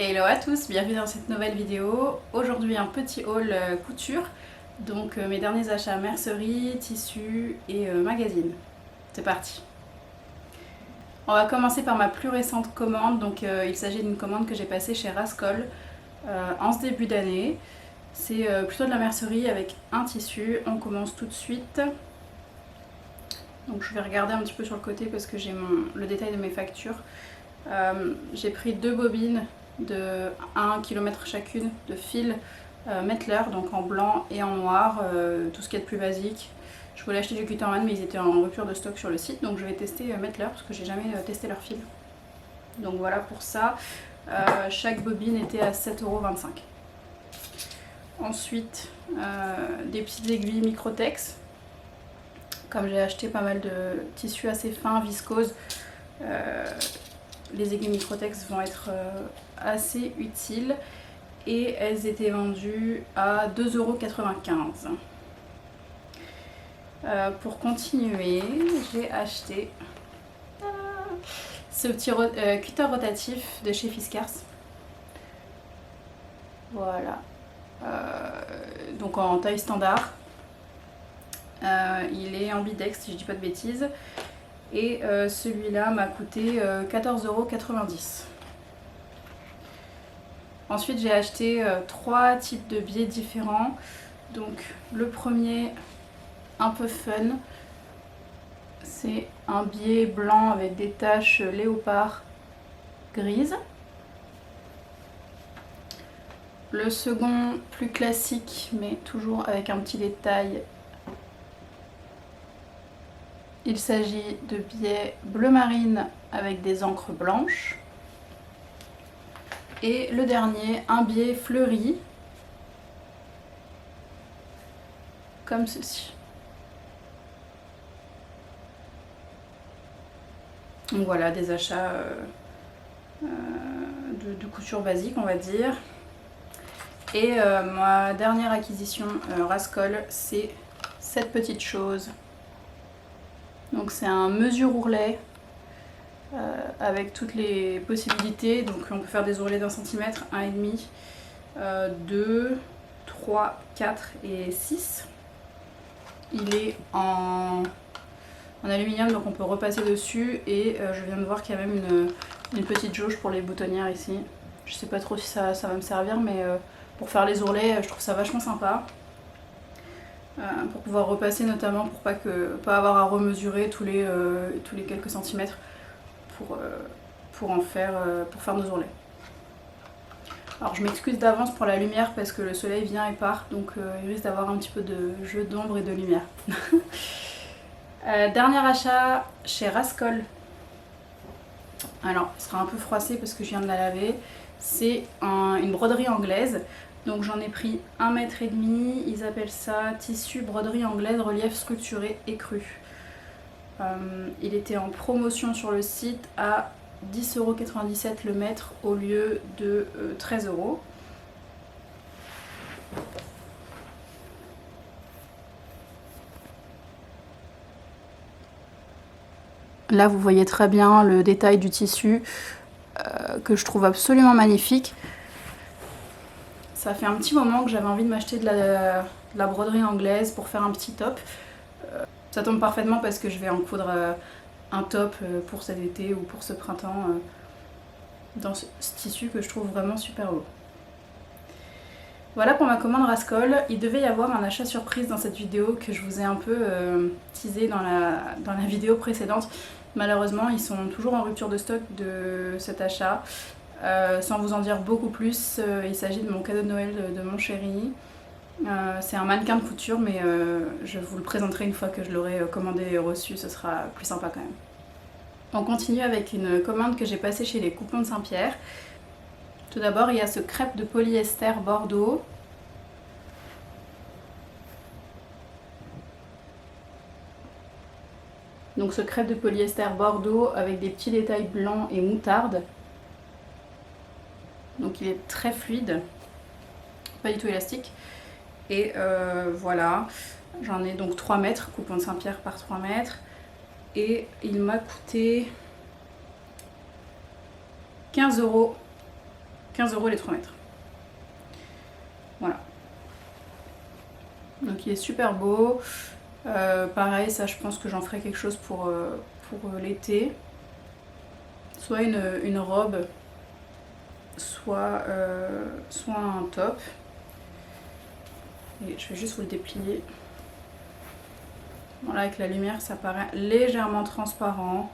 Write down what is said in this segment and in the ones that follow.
Hello à tous, bienvenue dans cette nouvelle vidéo. Aujourd'hui un petit haul couture, donc mes derniers achats mercerie, tissus et magazines. C'est parti. On va commencer par ma plus récente commande, donc il s'agit d'une commande que j'ai passée chez Rascol en ce début d'année. C'est plutôt de la mercerie avec un tissu, on commence tout de suite. Donc je vais regarder un petit peu sur le côté parce que j'ai le détail de mes factures. J'ai pris deux bobines de 1 km chacune de fil Mettler, donc en blanc et en noir, tout ce qui est de plus basique. Je voulais acheter du Cutterman mais ils étaient en rupture de stock sur le site, donc je vais tester Mettler parce que j'ai jamais testé leur fil. Donc voilà pour ça. Chaque bobine était à 7,25 €. Ensuite des petites aiguilles Microtex. Comme j'ai acheté pas mal de tissus assez fins, viscose, les aiguilles Microtex vont être assez utiles et elles étaient vendues à 2,95 €. Pour continuer, j'ai acheté ce petit cutter rotatif de chez Fiskars. Voilà, donc en taille standard. Il est ambidex si je dis pas de bêtises. Et celui-là m'a coûté 14,90 €. Ensuite j'ai acheté trois types de biais différents. Donc le premier, un peu fun, c'est un biais blanc avec des taches léopard grises. Le second, plus classique mais toujours avec un petit détail. Il s'agit de biais bleu marine avec des encres blanches. Et le dernier, un biais fleuri, comme ceci. Donc voilà, des achats de couture basique, on va dire. Et ma dernière acquisition Rascol, c'est cette petite chose. Donc c'est un mesure ourlet avec toutes les possibilités. Donc on peut faire des ourlets d'1 cm, 1,5, 2, 3, 4 et 6. Il est en aluminium, donc on peut repasser dessus. Et je viens de voir qu'il y a même une petite jauge pour les boutonnières ici. Je sais pas trop si ça va me servir, mais pour faire les ourlets, je trouve ça vachement sympa. Pour pouvoir repasser, notamment pour pas avoir à remesurer tous les quelques centimètres pour faire nos ourlets. Alors je m'excuse d'avance pour la lumière parce que le soleil vient et part, donc il risque d'avoir un petit peu de jeu d'ombre et de lumière. Dernier achat chez Rascol. Alors il sera un peu froissé parce que je viens de la laver. C'est une broderie anglaise. Donc j'en ai pris 1,5 m, ils appellent ça tissu broderie anglaise relief structuré écru. Il était en promotion sur le site à 10,97 € le mètre au lieu de 13 €. Là vous voyez très bien le détail du tissu que je trouve absolument magnifique. Ça fait un petit moment que j'avais envie de m'acheter de la broderie anglaise pour faire un petit top. Ça tombe parfaitement parce que je vais en coudre un top pour cet été ou pour ce printemps dans ce tissu que je trouve vraiment super beau. Voilà pour ma commande Rascol. Il devait y avoir un achat surprise dans cette vidéo que je vous ai un peu teasé dans la vidéo précédente. Malheureusement, ils sont toujours en rupture de stock de cet achat. Sans vous en dire beaucoup plus, il s'agit de mon cadeau de Noël de mon chéri. C'est un mannequin de couture, mais je vous le présenterai une fois que je l'aurai commandé et reçu, ce sera plus sympa quand même. On continue avec une commande que j'ai passée chez les Coupons de Saint-Pierre. Tout d'abord, il y a ce crêpe de polyester Bordeaux. Donc ce crêpe de polyester Bordeaux avec des petits détails blancs et moutarde. Donc il est très fluide, pas du tout élastique. Et voilà, j'en ai donc 3 mètres, Coupons de Saint-Pierre par 3 mètres. Et il m'a coûté 15,90 €. 15 € les 3 mètres. Voilà. Donc il est super beau. Pareil, ça je pense que j'en ferai quelque chose pour l'été. Soit une robe, soit un top. Et je vais juste vous le déplier. Voilà, avec la lumière ça paraît légèrement transparent,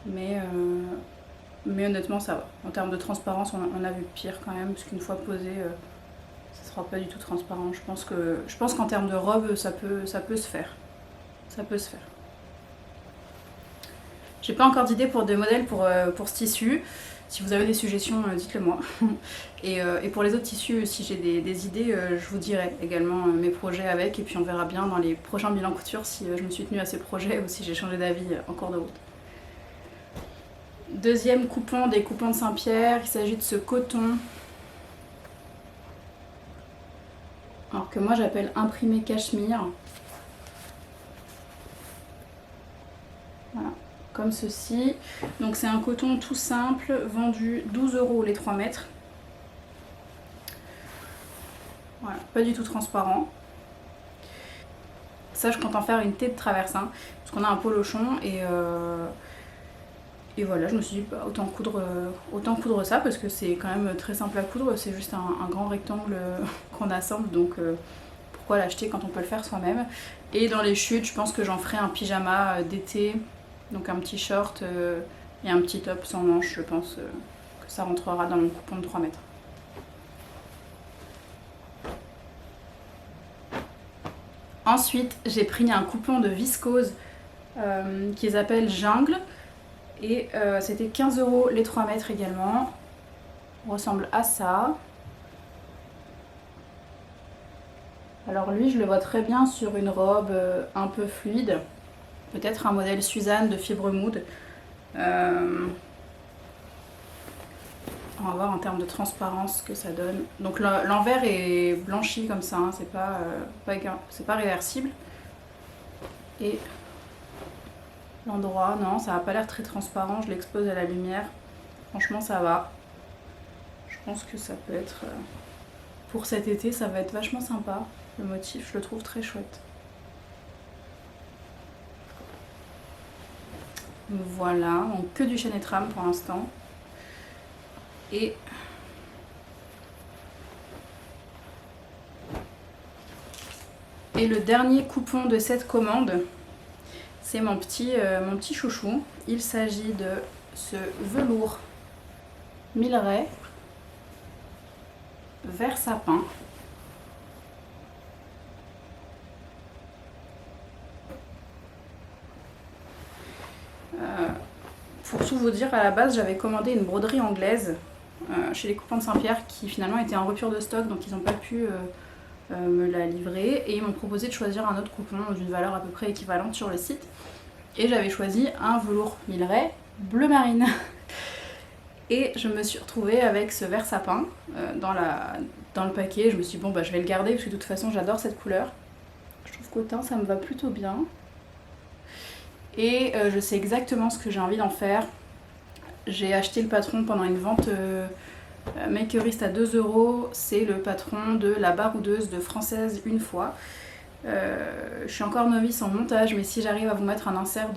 mais honnêtement ça va. En termes de transparence on a vu pire quand même, parce qu'une fois posé ça sera pas du tout transparent. Je pense qu'en termes de robe ça peut se faire. Ça peut se faire. J'ai pas encore d'idée pour des modèles pour ce tissu. Si vous avez des suggestions, dites-le moi. Et pour les autres tissus, si j'ai des idées, je vous dirai également mes projets avec. Et puis on verra bien dans les prochains bilans couture si je me suis tenue à ces projets ou si j'ai changé d'avis en cours de route. Deuxième coupon des coupons de Saint-Pierre. Il s'agit de ce coton. Alors que moi j'appelle imprimé cachemire. Voilà. Comme ceci. Donc c'est un coton tout simple, vendu 12 € les 3 mètres. Voilà, pas du tout transparent. Ça je compte en faire une thé de traversin, parce qu'on a un polochon et voilà, je me suis dit bah, autant coudre ça, parce que c'est quand même très simple à coudre, c'est juste un grand rectangle qu'on assemble, donc pourquoi l'acheter quand on peut le faire soi-même. Et dans les chutes, je pense que j'en ferai un pyjama d'été. Donc un petit short et un petit top sans manches, je pense que ça rentrera dans mon coupon de 3 mètres. Ensuite, j'ai pris un coupon de viscose qu'ils appellent Jungle. Et c'était 15 € les 3 mètres également. Il ressemble à ça. Alors lui, je le vois très bien sur une robe un peu fluide. Peut-être un modèle Suzanne de Fibre Mood. On va voir en termes de transparence ce que ça donne. Donc l'envers est blanchi comme ça, hein, c'est pas réversible. Et l'endroit, non, ça n'a pas l'air très transparent, je l'expose à la lumière. Franchement, ça va. Je pense que ça peut être... pour cet été, ça va être vachement sympa. Le motif, je le trouve très chouette. Voilà, donc que du chaîne et trame pour l'instant. Et le dernier coupon de cette commande, c'est mon petit chouchou. Il s'agit de ce velours Milleray vert sapin. Pour tout vous dire, à la base j'avais commandé une broderie anglaise chez les coupons de Saint-Pierre qui finalement était en rupture de stock, donc ils n'ont pas pu me la livrer, et ils m'ont proposé de choisir un autre coupon d'une valeur à peu près équivalente sur le site, et j'avais choisi un velours Milleray bleu marine. Et je me suis retrouvée avec ce vert sapin dans le paquet. Je me suis dit bon bah je vais le garder parce que de toute façon j'adore cette couleur. Je trouve qu'au teint ça me va plutôt bien. Et je sais exactement ce que j'ai envie d'en faire. J'ai acheté le patron pendant une vente makeriste à 2 €. C'est le patron de la baroudeuse de Française une fois. Je suis encore novice en montage, mais si j'arrive à vous mettre un insert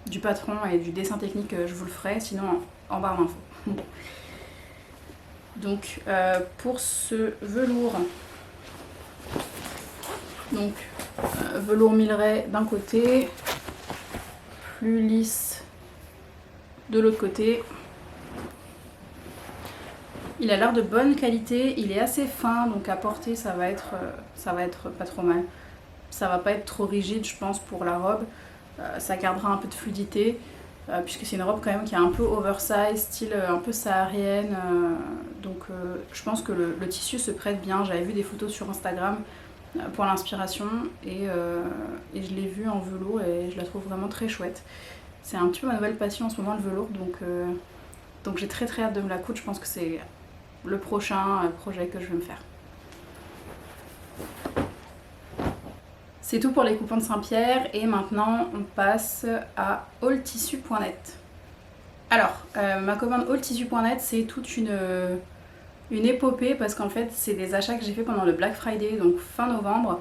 du patron et du dessin technique, je vous le ferai, sinon en barre d'infos. Donc pour ce velours, donc velours Milleray d'un côté, plus lisse de l'autre côté. Il a l'air de bonne qualité, il est assez fin, donc à porter ça va être pas trop mal. Ça va pas être trop rigide je pense pour la robe, ça gardera un peu de fluidité, puisque c'est une robe quand même qui est un peu oversize, style un peu saharienne, donc je pense que le tissu se prête bien. J'avais vu des photos sur Instagram pour l'inspiration et je l'ai vu en velours et je la trouve vraiment très chouette. C'est un petit peu ma nouvelle passion en ce moment, le velours, donc j'ai très très hâte de me la coudre. Je pense que c'est le prochain projet que je vais me faire. C'est tout pour les coupons de Saint-Pierre et maintenant on passe à haultissu.net. Alors, ma commande haultissu.net, c'est toute une épopée parce qu'en fait, c'est des achats que j'ai fait pendant le Black Friday, donc fin novembre,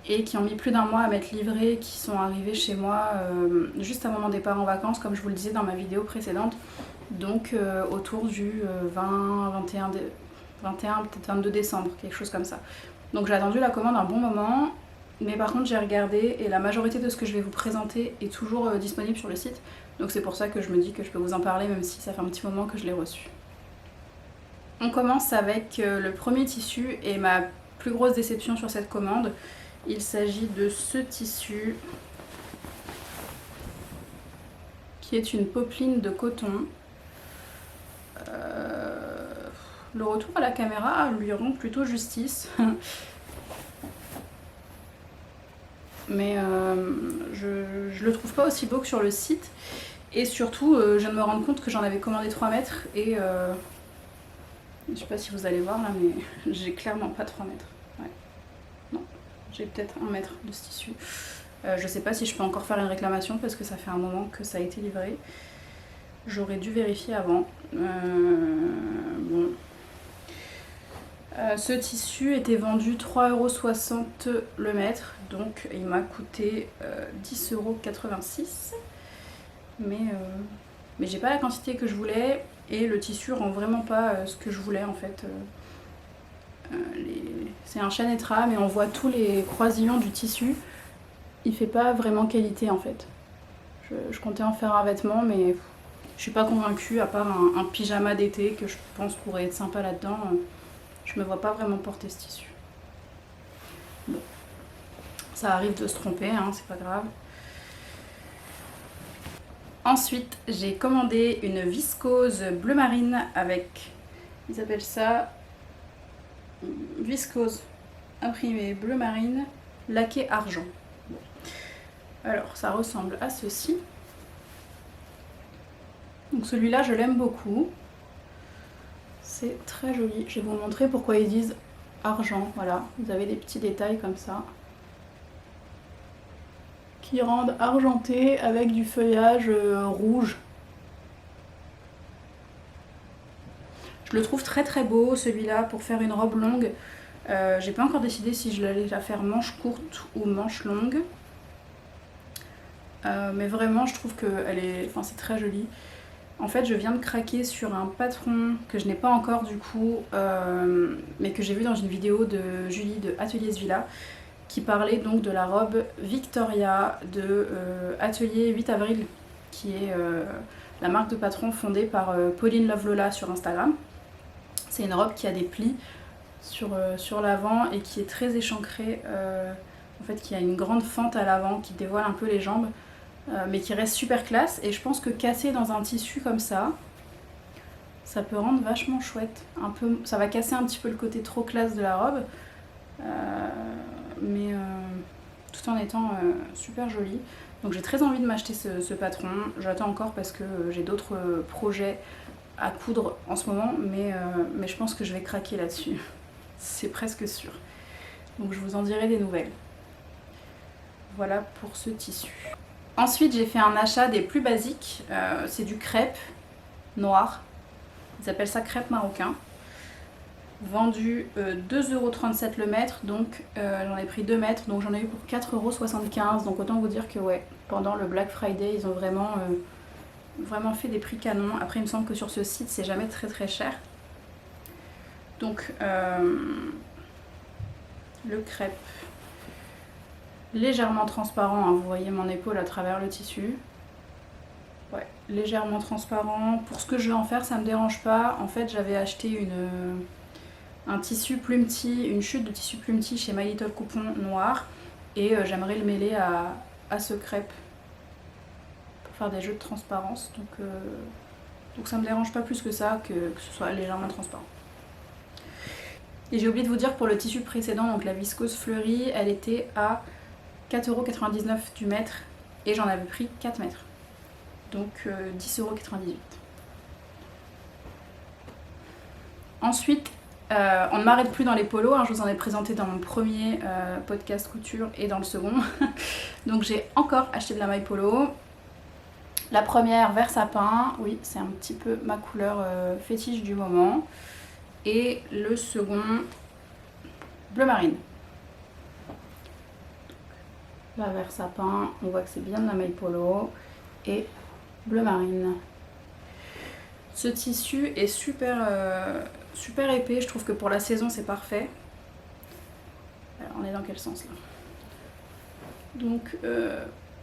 et qui ont mis plus d'un mois à m'être livrés, qui sont arrivés chez moi juste avant mon départ en vacances, comme je vous le disais dans ma vidéo précédente, donc autour du 20, 21, 21, peut-être 22 décembre, quelque chose comme ça. Donc j'ai attendu la commande un bon moment, mais par contre j'ai regardé et la majorité de ce que je vais vous présenter est toujours disponible sur le site. Donc c'est pour ça que je me dis que je peux vous en parler même si ça fait un petit moment que je l'ai reçu. On commence avec le premier tissu et ma plus grosse déception sur cette commande. Il s'agit de ce tissu qui est une popeline de coton. Le retour à la caméra lui rend plutôt justice. Mais je le trouve pas aussi beau que sur le site. Et surtout, je viens de me rendre compte que j'en avais commandé 3 mètres et je sais pas si vous allez voir là, mais j'ai clairement pas 3 mètres. Ouais. Non, j'ai peut-être 1 mètre de ce tissu. Je sais pas si je peux encore faire une réclamation parce que ça fait un moment que ça a été livré. J'aurais dû vérifier avant. Bon. Ce tissu était vendu 3,60 € le mètre, donc il m'a coûté 10,86 €. Mais j'ai pas la quantité que je voulais et le tissu rend vraiment pas ce que je voulais en fait. C'est un chêne-étra, mais on voit tous les croisillons du tissu. Il fait pas vraiment qualité en fait. Je comptais en faire un vêtement, mais je suis pas convaincue, à part un pyjama d'été que je pense pourrait être sympa là-dedans. Je me vois pas vraiment porter ce tissu. Bon, ça arrive de se tromper, hein, c'est pas grave. Ensuite, j'ai commandé une viscose bleu marine avec, ils appellent ça viscose imprimée bleu marine laqué argent. Bon. Alors, ça ressemble à ceci. Donc celui-là, je l'aime beaucoup. C'est très joli. Je vais vous montrer pourquoi ils disent argent. Voilà, vous avez des petits détails comme ça qui rendent argenté avec du feuillage rouge. Je le trouve très très beau celui-là pour faire une robe longue. J'ai pas encore décidé si je l'allais la faire manche courte ou manche longue. Mais vraiment je trouve que c'est très joli. En fait je viens de craquer sur un patron que je n'ai pas encore du coup, mais que j'ai vu dans une vidéo de Julie de Atelier Svilla, qui parlait donc de la robe Victoria de Atelier 8 avril, qui est la marque de patron fondée par Pauline Lovelola sur Instagram. C'est une robe qui a des plis sur l'avant et qui est très échancrée, en fait qui a une grande fente à l'avant qui dévoile un peu les jambes, mais qui reste super classe, et je pense que casser dans un tissu comme ça peut rendre vachement chouette. Ça va casser un petit peu le côté trop classe de la robe, mais tout en étant super jolie. Donc j'ai très envie de m'acheter ce patron. J'attends encore parce que j'ai d'autres projets à coudre en ce moment, mais je pense que je vais craquer là-dessus. C'est presque sûr. Donc je vous en dirai des nouvelles. Voilà pour ce tissu. Ensuite j'ai fait un achat des plus basiques. C'est du crêpe noir. Ils appellent ça crêpe marocain. Vendu 2,37 € le mètre, donc j'en ai pris 2 mètres, donc j'en ai eu pour 4,75 €. Donc autant vous dire que ouais, pendant le Black Friday, ils ont vraiment fait des prix canons. Après il me semble que sur ce site c'est jamais très très cher. Donc le crêpe légèrement transparent, hein, vous voyez mon épaule à travers le tissu. Ouais, légèrement transparent. Pour ce que je vais en faire, ça me dérange pas. En fait j'avais acheté un tissu plumetis, une chute de tissu plumetis chez My Little Coupon noir, et j'aimerais le mêler à ce crêpe pour faire des jeux de transparence, donc ça me dérange pas plus que ça, que ce soit légèrement transparent. Et j'ai oublié de vous dire, pour le tissu précédent, donc la viscose fleurie, elle était à 4,99 € du mètre et j'en avais pris 4 mètres, donc 10,98 €. Ensuite, on ne m'arrête plus dans les polos, hein, je vous en ai présenté dans mon premier podcast couture et dans le second. Donc j'ai encore acheté de la maille polo. La première, vert sapin, oui, c'est un petit peu ma couleur fétiche du moment. Et le second, bleu marine. Là, vert sapin, on voit que c'est bien de la maille polo. Et bleu marine. Ce tissu est super, super épais, je trouve que pour la saison c'est parfait. Alors, on est dans quel sens là? Donc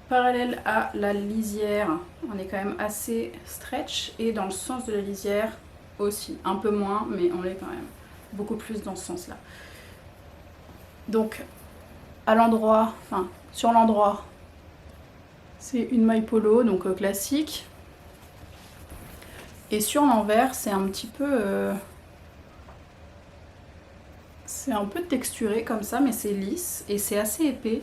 parallèle à la lisière, on est quand même assez stretch, et dans le sens de la lisière aussi, un peu moins, mais on est quand même beaucoup plus dans ce sens là. Donc à l'endroit, enfin sur l'endroit, c'est une maille polo, donc classique. Et sur l'envers, c'est un petit peu... c'est un peu texturé comme ça, mais c'est lisse et c'est assez épais.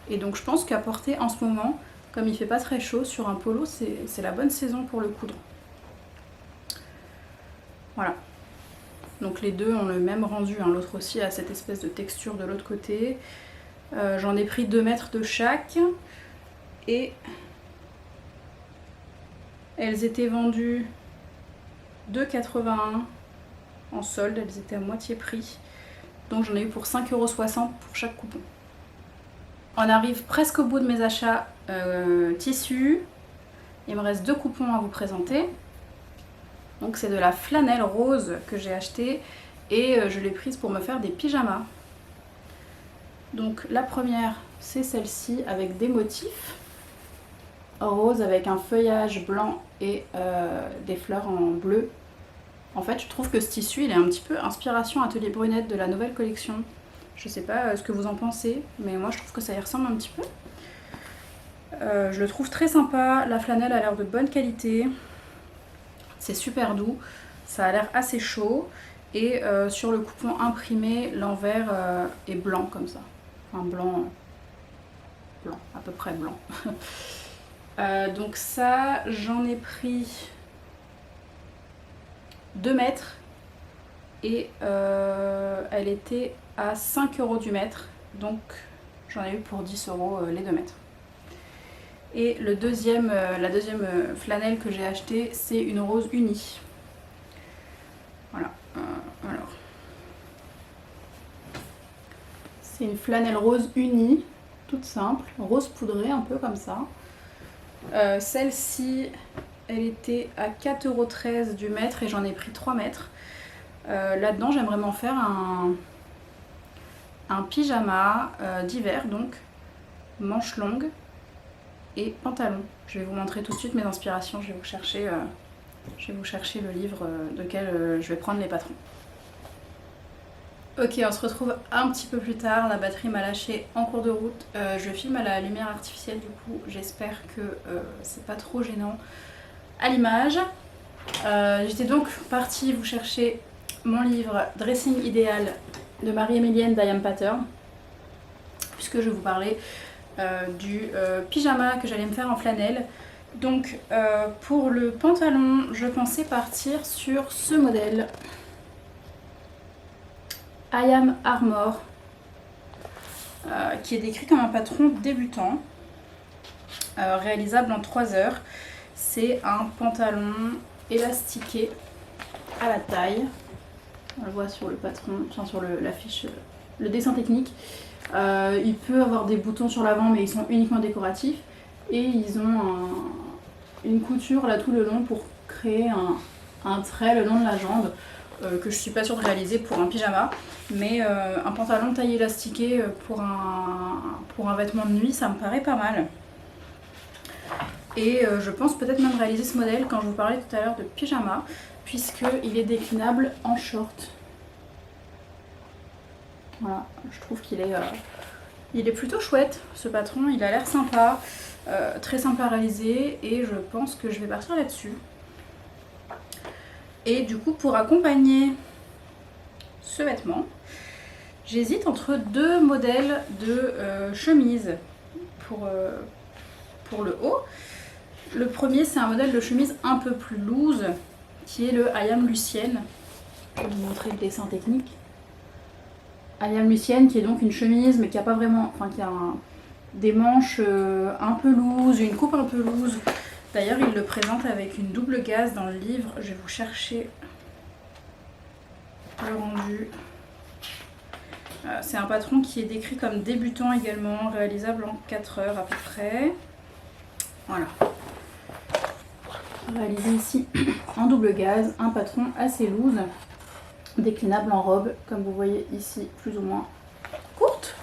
Et donc je pense qu'à porter en ce moment, comme il fait pas très chaud, sur un polo, c'est la bonne saison pour le coudre. Voilà. Donc les deux ont le même rendu, hein. L'autre aussi a cette espèce de texture de l'autre côté. J'en ai pris 2 mètres de chaque. Et elles étaient vendues 2,81 € en solde, elles étaient à moitié prix. Donc j'en ai eu pour 5,60 € pour chaque coupon. On arrive presque au bout de mes achats tissus. Il me reste 2 coupons à vous présenter. Donc c'est de la flanelle rose que j'ai acheté et je l'ai prise pour me faire des pyjamas. Donc la première, c'est celle-ci avec des motifs rose avec un feuillage blanc et des fleurs en bleu. En fait, je trouve que ce tissu, il est un petit peu inspiration Atelier Brunette de la nouvelle collection. Je sais pas ce que vous en pensez, mais moi je trouve que ça y ressemble un petit peu. Je le trouve très sympa, la flanelle a l'air de bonne qualité. C'est super doux, ça a l'air assez chaud. Et sur le coupon imprimé, l'envers est blanc comme ça. Enfin blanc, à peu près blanc. Donc ça, j'en ai pris 2 mètres et elle était à 5 € du mètre, donc j'en ai eu pour 10 € les 2 mètres. Et la deuxième flanelle que j'ai achetée, c'est une rose unie. Voilà, alors c'est une flanelle rose unie, toute simple, rose poudrée un peu comme ça. Celle-ci, elle était à 4,13 € du mètre et j'en ai pris 3 mètres. Là-dedans, j'aimerais m'en faire un pyjama d'hiver, donc manches longues et pantalon. Je vais vous montrer tout de suite mes inspirations. Je vais vous chercher le livre de lequel je vais prendre les patrons. Ok, on se retrouve un petit peu plus tard, la batterie m'a lâché en cours de route. Je filme à la lumière artificielle, du coup j'espère que c'est pas trop gênant à l'image. J'étais donc partie vous chercher mon livre Dressing idéal de Marie-Emilienne Diane Pattern, puisque je vous parlais du pyjama que j'allais me faire en flanelle. Donc pour le pantalon, je pensais partir sur ce modèle. I Am Armor, qui est décrit comme un patron débutant, réalisable en 3 heures. C'est un pantalon élastiqué à la taille. On le voit sur le patron, enfin sur l'affiche, le dessin technique. Il peut avoir des boutons sur l'avant, mais ils sont uniquement décoratifs. Et ils ont une couture là tout le long pour créer un trait le long de la jambe. Que je suis pas sûre de réaliser pour un pyjama, mais un pantalon taille élastiqué pour un vêtement de nuit, ça me paraît pas mal. Et je pense peut-être même réaliser ce modèle quand je vous parlais tout à l'heure de pyjama, puisqu'il est déclinable en short. Voilà, je trouve qu'il est, il est plutôt chouette ce patron, il a l'air sympa, très simple à réaliser, et je pense que je vais partir là-dessus. Et du coup, pour accompagner ce vêtement, j'hésite entre 2 modèles de chemise pour le haut. Le premier, c'est un modèle de chemise un peu plus loose, qui est le I Am Lucienne. Je vais vous montrer le dessin technique. I Am Lucienne, qui est donc une chemise, mais qui a pas vraiment, enfin qui a des manches un peu loose, une coupe un peu loose, D'ailleurs, il le présente avec une double gaze dans le livre. Je vais vous chercher le rendu. C'est un patron qui est décrit comme débutant également, réalisable en 4 heures à peu près. Voilà. Réalisé ici en double gaze, un patron assez loose, déclinable en robe, comme vous voyez ici, plus ou moins courte.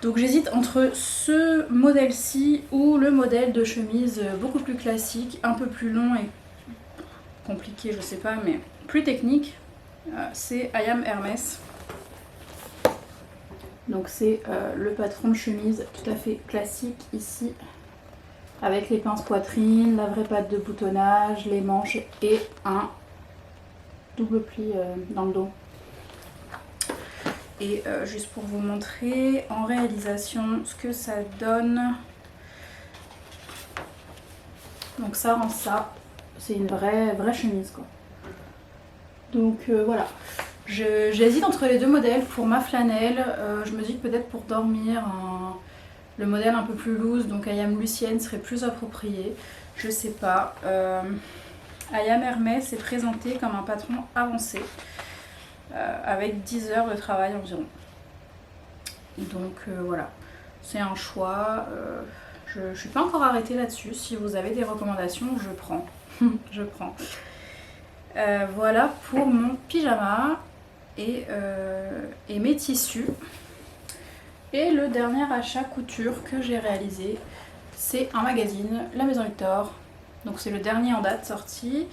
Donc j'hésite entre ce modèle-ci ou le modèle de chemise beaucoup plus classique, un peu plus long et compliqué, je sais pas, mais plus technique. C'est I Am Hermès. Donc c'est le patron de chemise tout à fait classique ici, avec les pinces poitrine, la vraie patte de boutonnage, les manches et un double pli dans le dos. Et juste pour vous montrer en réalisation ce que ça donne. Donc ça rend ça, c'est une vraie chemise quoi. Donc voilà. J'hésite entre les deux modèles pour ma flanelle. Je me dis que peut-être pour dormir, le modèle un peu plus loose, donc I Am Lucienne, serait plus approprié. Je sais pas. I Am Hermès est présenté comme un patron avancé, avec 10 heures de travail environ. Donc voilà, c'est un choix. Je ne suis pas encore arrêtée là-dessus. Si vous avez des recommandations, je prends. Je prends. Voilà pour mon pyjama et mes tissus. Et le dernier achat couture que j'ai réalisé, c'est un magazine, La Maison Victor. Donc c'est le dernier en date sorti.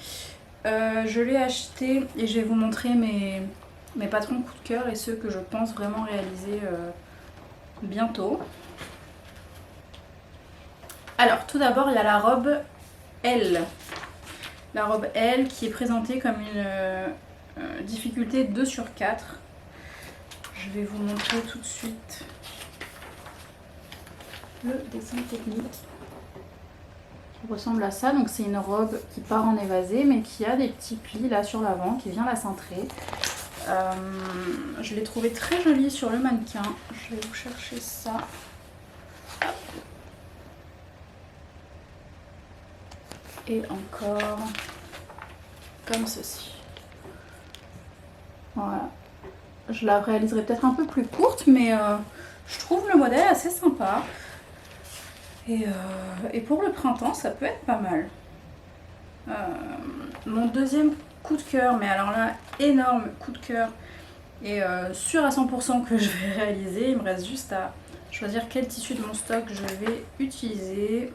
Je l'ai acheté et je vais vous montrer mes patrons coup de cœur et ceux que je pense vraiment réaliser bientôt. Alors tout d'abord il y a la robe L. La robe L qui est présentée comme une difficulté 2 sur 4. Je vais vous montrer tout de suite le dessin technique. Qui ressemble à ça, donc c'est une robe qui part en évasé mais qui a des petits plis là sur l'avant qui vient la cintrer. Je l'ai trouvé très jolie sur le mannequin. Je vais vous chercher ça. Hop. Et encore comme ceci. Voilà. Je la réaliserai peut-être un peu plus courte, mais je trouve le modèle assez sympa. Et pour le printemps, ça peut être pas mal. Mon deuxième coup de cœur, mais alors là, énorme coup de cœur, et sûr à 100% que je vais réaliser. Il me reste juste à choisir quel tissu de mon stock je vais utiliser.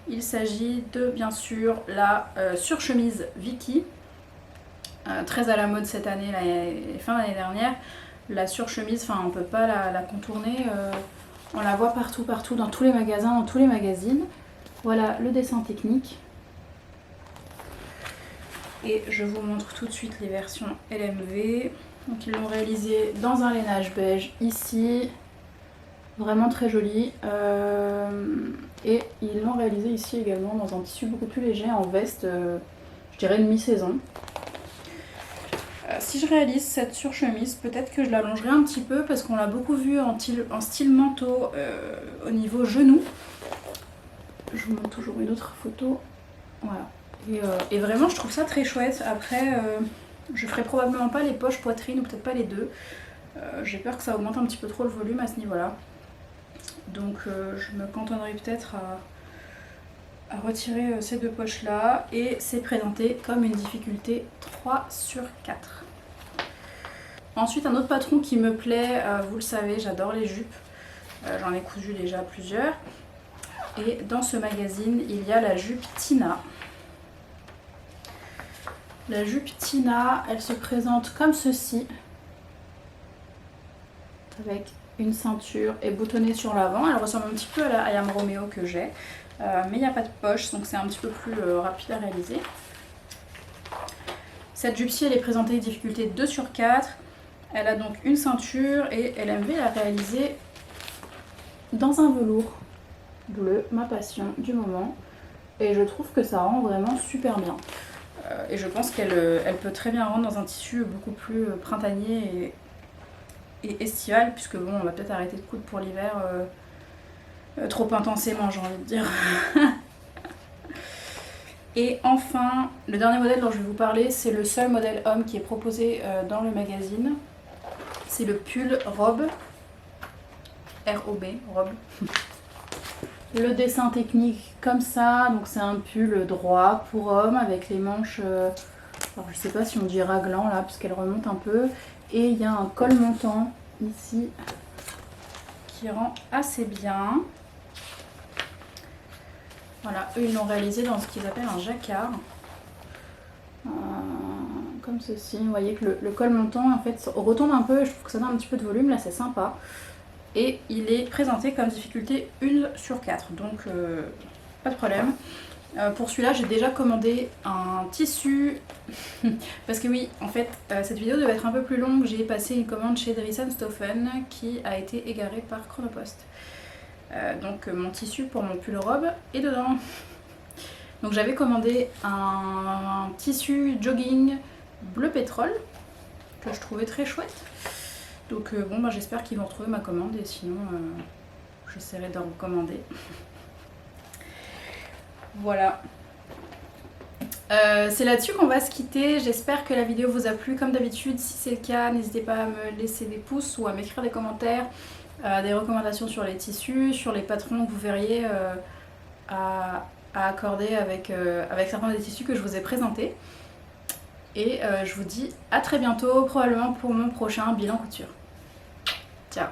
Il s'agit de, bien sûr, la surchemise Vicky, très à la mode cette année, fin d'année dernière. La surchemise, enfin on peut pas la contourner, on la voit partout, dans tous les magasins, dans tous les magazines. Voilà le dessin technique. Et je vous montre tout de suite les versions LMV. Donc ils l'ont réalisé dans un lainage beige ici, vraiment très joli. Et ils l'ont réalisé ici également dans un tissu beaucoup plus léger, en veste, je dirais de mi-saison. Si je réalise cette surchemise, peut-être que je l'allongerai un petit peu parce qu'on l'a beaucoup vu en style manteau au niveau genou. Je vous montre toujours une autre photo. Voilà. Et vraiment, je trouve ça très chouette. Après, je ferai probablement pas les poches poitrine ou peut-être pas les deux. J'ai peur que ça augmente un petit peu trop le volume à ce niveau-là. Donc je me cantonnerai peut-être à retirer ces deux poches là, et c'est présenté comme une difficulté 3 sur 4. Ensuite un autre patron qui me plaît, vous le savez, j'adore les jupes, j'en ai cousu déjà plusieurs, et dans ce magazine il y a la jupe Tina. La jupe Tina, elle se présente comme ceci, avec une ceinture et boutonnée sur l'avant. Elle ressemble un petit peu à la I Am Romeo que j'ai, mais il n'y a pas de poche, donc c'est un petit peu plus rapide à réaliser. Cette jupe-ci, elle est présentée difficulté 2 sur 4. Elle a donc une ceinture et LMV l'a réalisée dans un velours bleu, ma passion du moment. Et je trouve que ça rend vraiment super bien. Et je pense qu'elle peut très bien rendre dans un tissu beaucoup plus printanier et estival, puisque bon, on va peut-être arrêter de coudre pour l'hiver trop intensément, j'ai envie de dire. Et enfin, le dernier modèle dont je vais vous parler, c'est le seul modèle homme qui est proposé dans le magazine. C'est le pull robe, R-O-B, robe. Le dessin technique comme ça, donc c'est un pull droit pour homme avec les manches, alors je sais pas si on dit raglan là, parce qu'elle remonte un peu. Et il y a un col montant ici qui rend assez bien. Voilà, eux ils l'ont réalisé dans ce qu'ils appellent un jacquard. Comme ceci, vous voyez que le col montant en fait retombe un peu, je trouve que ça donne un petit peu de volume, là c'est sympa. Et il est présenté comme difficulté 1/4, donc pas de problème. Pour celui-là, j'ai déjà commandé un tissu, parce que oui, en fait, cette vidéo devait être un peu plus longue. J'ai passé une commande chez Dries & Stoffen qui a été égarée par Chronopost. Donc mon tissu pour mon pull robe est dedans. Donc j'avais commandé un tissu jogging bleu pétrole, que je trouvais très chouette. Donc bon, bah, j'espère qu'ils vont retrouver ma commande et sinon j'essaierai d'en recommander. Voilà. C'est là-dessus qu'on va se quitter. J'espère que la vidéo vous a plu. Comme d'habitude, si c'est le cas, n'hésitez pas à me laisser des pouces ou à m'écrire des commentaires, des recommandations sur les tissus, sur les patrons que vous verriez à accorder avec certains des tissus que je vous ai présentés. Et je vous dis à très bientôt, probablement pour mon prochain bilan couture. Ciao!